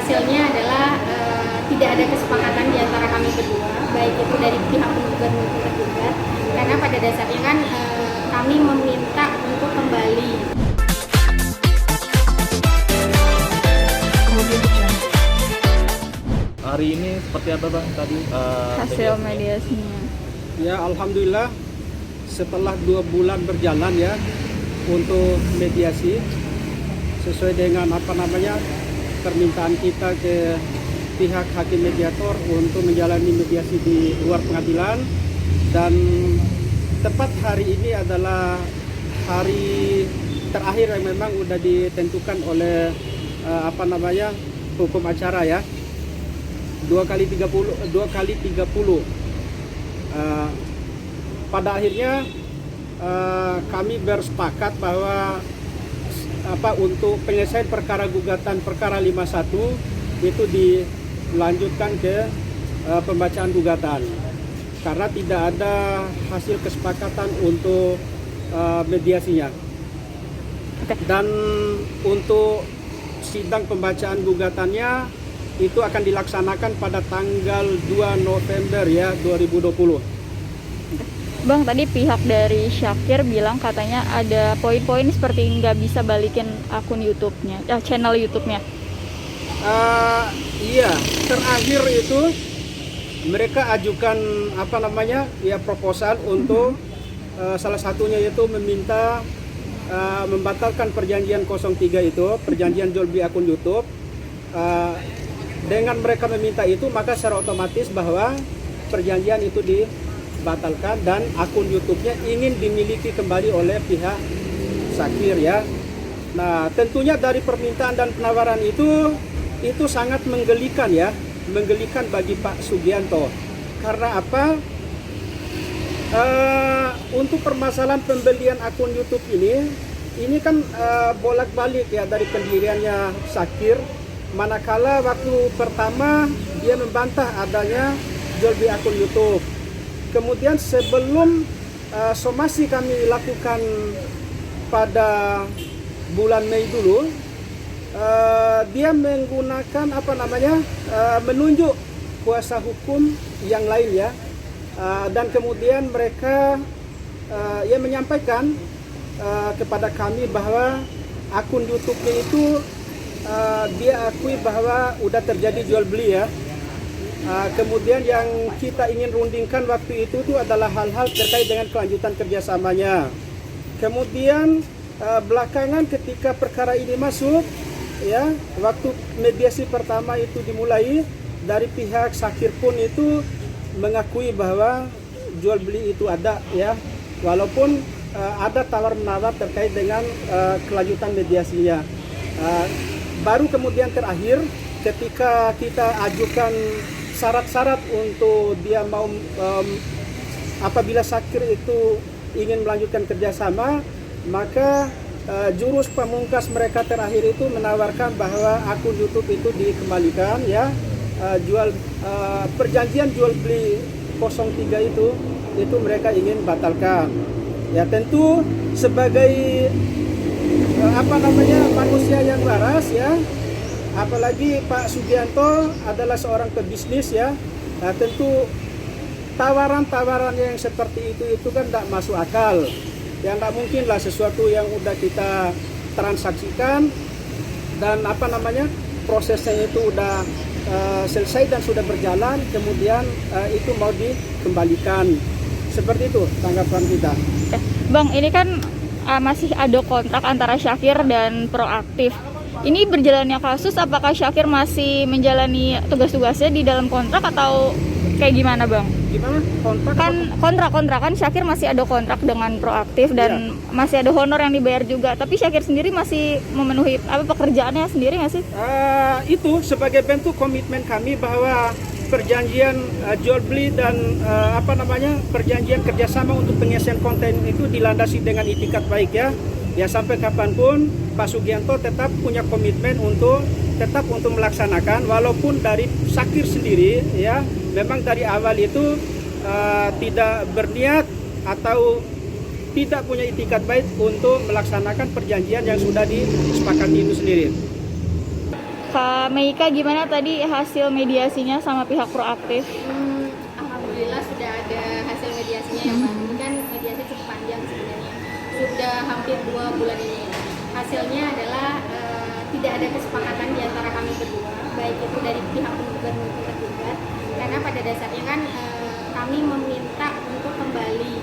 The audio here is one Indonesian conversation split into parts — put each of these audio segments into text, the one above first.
hasilnya adalah tidak ada kesepakatan di antara kami berdua, baik itu dari pihak penggugat maupun tergugat, karena pada dasarnya kan kami meminta untuk kembali. Hari ini seperti apa Bang tadi hasil mediasinya? Ya, alhamdulillah setelah 2 bulan berjalan ya untuk mediasi sesuai dengan permintaan kita ke pihak hakim mediator untuk menjalani mediasi di luar pengadilan, dan tepat hari ini adalah hari terakhir yang memang sudah ditentukan oleh hukum acara ya, 2 kali 30. Pada akhirnya kami bersepakat bahwa untuk penyelesaian perkara gugatan perkara 51 itu dilanjutkan ke pembacaan gugatan karena tidak ada hasil kesepakatan untuk mediasinya. Dan untuk sidang pembacaan gugatannya itu akan dilaksanakan pada tanggal 2 November ya 2020. Bang, tadi pihak dari Syakir bilang katanya ada poin-poin seperti nggak bisa balikin akun YouTube-nya, channel YouTube-nya. Iya, terakhir itu mereka ajukan proposal untuk salah satunya yaitu meminta membatalkan perjanjian 03 itu, perjanjian jual beli akun YouTube. Dengan mereka meminta itu, maka secara otomatis bahwa perjanjian itu dibatalkan dan akun YouTube-nya ingin dimiliki kembali oleh pihak Syakir ya. Nah, tentunya dari permintaan dan penawaran itu sangat menggelikan ya, menggelikan bagi Pak Sugianto. Karena apa? Untuk permasalahan pembelian akun YouTube ini kan bolak-balik ya dari pendiriannya Syakir. Manakala waktu pertama dia membantah adanya jual beli akun YouTube. Kemudian sebelum somasi kami lakukan pada bulan Mei dulu, dia menggunakan menunjuk kuasa hukum yang lain ya, dan kemudian mereka menyampaikan kepada kami bahwa akun YouTube-nya itu dia akui bahwa udah terjadi jual beli ya. Kemudian yang kita ingin rundingkan waktu itu adalah hal-hal terkait dengan kelanjutan kerjasamanya. Kemudian belakangan ketika perkara ini masuk ya, waktu mediasi pertama itu dimulai, dari pihak Syakir pun itu mengakui bahwa jual beli itu ada ya, walaupun ada tawar-menawar terkait dengan kelanjutan mediasinya. Baru kemudian terakhir ketika kita ajukan syarat-syarat untuk dia mau apabila Syakir itu ingin melanjutkan kerjasama, maka jurus pamungkas mereka terakhir itu menawarkan bahwa akun YouTube itu dikembalikan ya, perjanjian jual beli 03 itu mereka ingin batalkan. Ya tentu sebagai manusia yang waras ya, apalagi Pak Sugianto adalah seorang pebisnis ya, nah, tentu tawaran-tawaran yang seperti itu kan tidak masuk akal. Ya nggak mungkin lah sesuatu yang udah kita transaksikan dan prosesnya itu udah selesai dan sudah berjalan, kemudian itu mau dikembalikan. Seperti itu tanggapan kita. Bang, ini kan masih ada kontrak antara Syakir dan Proaktif. Ini berjalannya kasus, apakah Syakir masih menjalani tugas-tugasnya di dalam kontrak atau kayak gimana Bang? Gimana? Kontrak kan Syakir masih ada kontrak dengan Proaktif dan masih ada honor yang dibayar juga. Tapi Syakir sendiri masih memenuhi pekerjaannya sendiri nggak sih? Itu sebagai bentuk komitmen kami bahwa perjanjian jual beli dan perjanjian kerjasama untuk pengisian konten itu dilandasi dengan itikat baik ya. Ya sampai kapanpun Pak Sugianto tetap punya komitmen untuk melaksanakan, walaupun dari Syakir sendiri ya memang dari awal itu tidak berniat atau tidak punya itikat baik untuk melaksanakan perjanjian yang sudah disepakati itu sendiri. Kak Meika, gimana tadi hasil mediasinya sama pihak proaktif? Alhamdulillah sudah ada hasil mediasinya ya Pak. Ini kan mediasi cukup panjang sebenarnya. Sudah hampir 2 bulan ini. Hasilnya adalah tidak ada kesepakatan di antara kami berdua, baik itu dari pihak penggugat maupun tergugat. Karena pada dasarnya kan kami meminta untuk kembali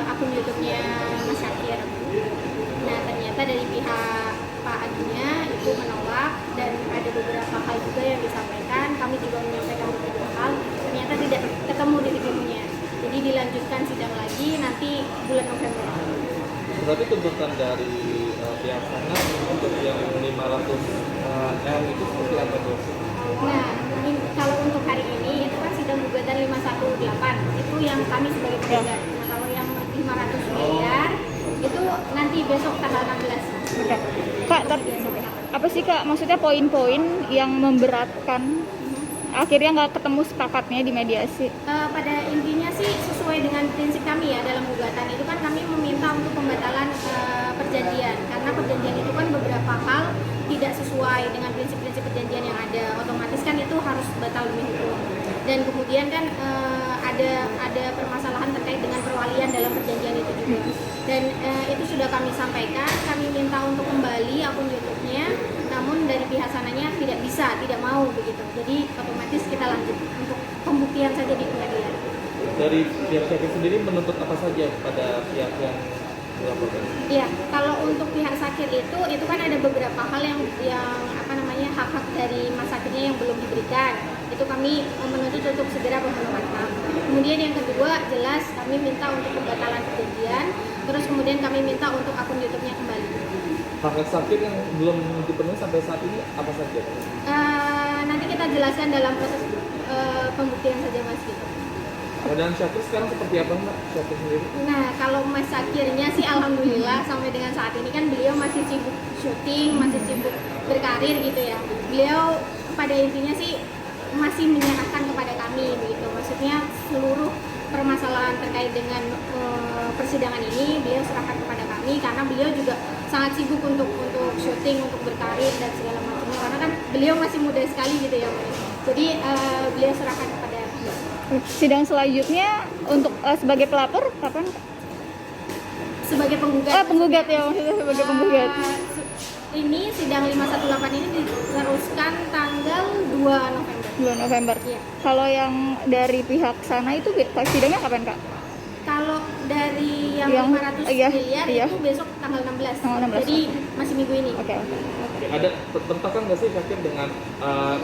akun YouTube-nya Mas Syakir. Nah ternyata dari pihak Pak Aginya itu menolak, dan ada beberapa hal juga yang disampaikan. Kami juga menyampaikan beberapa hal, ternyata tidak ketemu di ketemunya. Jadi dilanjutkan sidang lagi nanti bulan November. Berarti tuntutan dari pihak sana untuk yang 500 M itu seperti apa tuh? Nah, kalau untuk hari ini itu kan sidang gugatan 518 itu yang kami sebagai penggugat. Nah, kalau yang 500 miliar itu nanti besok tanggal 16. Oke. Kak, apa sih Kak maksudnya poin-poin yang memberatkan akhirnya nggak ketemu sepakatnya di mediasi? Pada intinya sih sesuai dengan prinsip kami ya dalam gugatan itu kan kami meminta untuk pembatalan perjanjian, karena perjanjian itu kan beberapa hal tidak sesuai dengan prinsip-prinsip perjanjian yang ada, otomatis kan itu harus batal demi hukum. Dan kemudian kan ada permasalahan terkait dengan perwalian dalam perjanjian itu juga. Dan itu sudah kami sampaikan, kami minta untuk kembali akun YouTube-nya, namun dari pihak sananya tidak bisa, tidak mau begitu. Jadi otomatis kita lanjut untuk pembuktian saja di pengadilan. Dari pihak Syakir sendiri menuntut apa saja pada pihak yang dilaporkan? Iya, kalau untuk pihak Syakir itu kan ada beberapa hal yang apa namanya hak-hak dari Mas Syakirnya yang belum diberikan. Itu kami menuntut untuk segera pemenuhan hak. Kemudian yang kedua jelas kami minta untuk pembatalan perjanjian. Terus kemudian kami minta untuk akun YouTube-nya kembali. Hak Syakir yang belum dipenuhi sampai saat ini apa saja? Nanti kita jelaskan dalam proses pembuktian saja Mas gitu. Keadaan Syakir sekarang seperti apa Mbak Syakir sendiri? Nah kalau Mas Syakirnya sih alhamdulillah sampai dengan saat ini kan beliau masih sibuk syuting, masih sibuk berkarir gitu ya. Beliau pada intinya sih masih menyerahkan kepada kami begitu. Maksudnya seluruh permasalahan terkait dengan persidangan ini beliau serahkan kepada kami, karena beliau juga sangat sibuk untuk syuting, untuk berkarir dan segala macamnya, karena kan beliau masih muda sekali gitu ya. Jadi beliau serahkan kepada Sidang selanjutnya untuk sebagai pelapor kapan? sebagai penggugat. Penggugat ya, maksudnya sebagai penggugat. Ini sidang 518 ini diteruskan tanggal 2 November. 2 November. Iya. Kalau yang dari pihak sana itu sidangnya kapan Kak? Kalau dari yang Yang- 500 iya, miliar iya. itu besok tanggal 16. Tanggal 16, Jadi masih minggu ini. Oke. Ada tentakan nggak sih Syakir dengan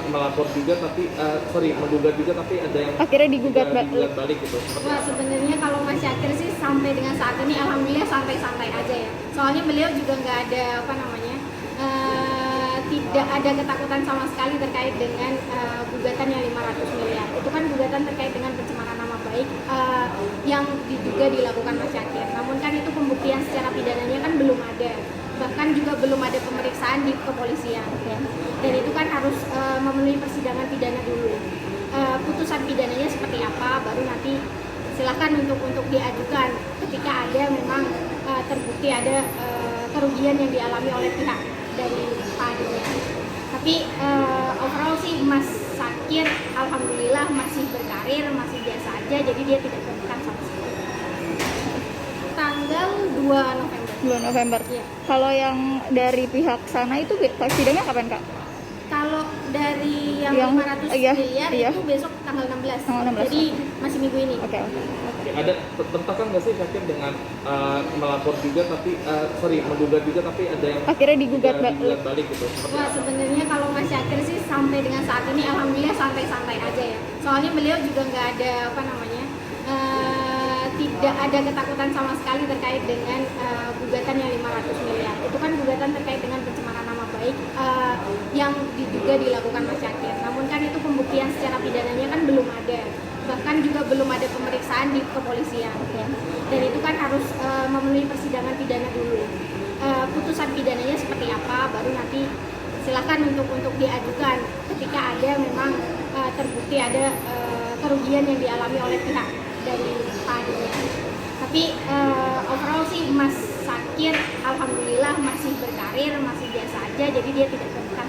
melapor juga tapi menggugat juga tapi ada yang Akhirnya digugat digugat balik gitu? Wah sebenarnya kalau Mas Syakir sih sampai dengan saat ini alhamdulillah santai-santai aja ya. Soalnya beliau juga nggak ada apa namanya tidak ada ketakutan sama sekali terkait dengan gugatan yang 500 miliar. Itu kan gugatan terkait dengan pencemaran nama baik yang diduga dilakukan Mas Syakir. Namun kan itu pembuktian secara pidananya kan belum ada. Bahkan juga belum ada pemeriksaan di kepolisian ya. Dan itu kan harus memenuhi persidangan pidana dulu. Putusan pidananya seperti apa baru nanti silakan untuk diajukan ketika ada memang terbukti ada kerugian yang dialami oleh pihak dari Pak Aginya. Tapi overall sih Mas Syakir alhamdulillah masih berkarir, masih biasa aja, jadi dia tidak tertekan sama sekali. Tanggal 2 November. 2 November. Iya. Kalau yang dari pihak sana itu sidangnya kapan Kak? Kalau dari yang Yang- 500 iya, miliar iya. itu besok tanggal 16. Tanggal 16. Jadi masih minggu ini. Oke. Ada tentakan nggak sih Syakir dengan melapor juga tapi menggugat juga tapi ada yang Akhirnya digugat digugat balik gitu? Wah sebenarnya kalau Mas Syakir sih sampai dengan saat ini alhamdulillah santai-santai aja ya. Soalnya beliau juga nggak ada apa namanya tidak ada ketakutan sama sekali terkait dengan gugatan yang 500 miliar. Itu kan gugatan terkait dengan pencemaran nama baik yang diduga dilakukan Mas Syakir. Namun kan itu pembuktian secara pidananya kan belum ada. Bahkan juga belum ada pemeriksaan di kepolisian ya. Dan itu kan harus memenuhi persidangan pidana dulu. Putusan pidananya seperti apa baru nanti silakan untuk diajukan ketika ada memang terbukti ada kerugian yang dialami oleh pihak dari Pak Aginya. Tapi overall sih Mas Syakir alhamdulillah masih berkarir, masih biasa aja, jadi dia tidak tertekan